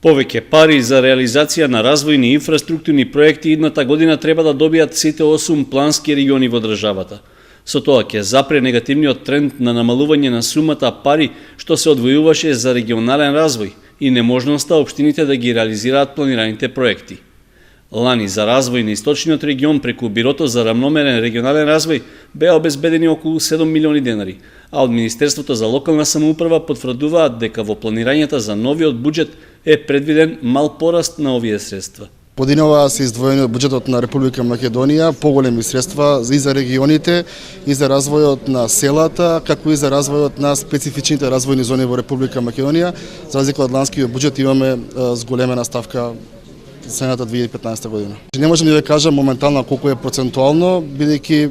Повеќе пари за реализација на развојни инфраструктурни проекти идната година треба да добијат сите 8 плански региони во државата. Со тоа ќе запре негативниот тренд на намалување на сумата пари што се одвојуваше за регионален развој и неможноста општините да ги реализираат планираните проекти. Лани за развој на источниот регион преку Бирото за рамномерен регионален развој беа обезбедени околу 7 милиони денари, а од Министерството за локална самоуправа потврдуваат дека во планирањата за новиот буџет е предвиден мал пораст на овие средства. Годинава се издвоени од буџетот на Република Македонија поголеми средства и за регионите, и за развојот на селата, како и за развојот на специфичните развојни зони во Република Македонија. За разлика од ланскиот буџет имаме зголемена ставка следната 2015 година. Не можам да кажам моментално колку е процентуално, бидејќи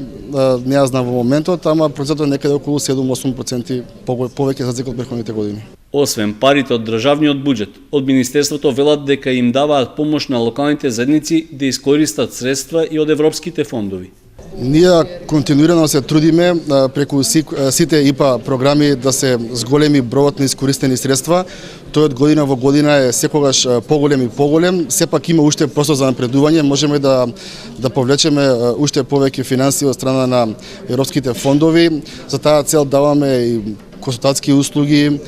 не ја знам во моментот, ама процентот некаде околу 7-8% повеќе за разлика од претходните години. Освен парите од државниот буџет, од Министерството велат дека им даваат помош на локалните заедници да искористат средства и од европските фондови. Ние континуирано се трудиме преку сите ИПА програми да се зголеми бројот на искористени средства. Тој од година во година е секогаш поголем и поголем. Сепак има уште простор за напредување, можеме да повлечеме уште повеќе финансии од страна на европските фондови. За таа цел даваме и консултатски услуги,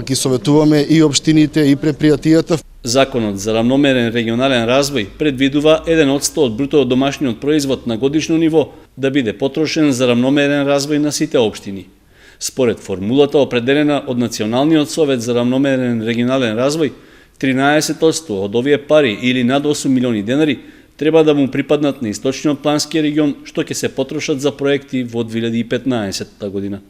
ги советуваме и општините и предпријатијата. Законот за рамномерен регионален развој предвидува 1% од бруто домашниот производ на годишно ниво да биде потрошен за рамномерен развој на сите општини. Според формулата определена од Националниот совет за рамномерен регионален развој, 13% од овие пари или над 8 милиони денари треба да му припаднат на источниот плански регион, што ќе се потрошат за проекти во 2015 година.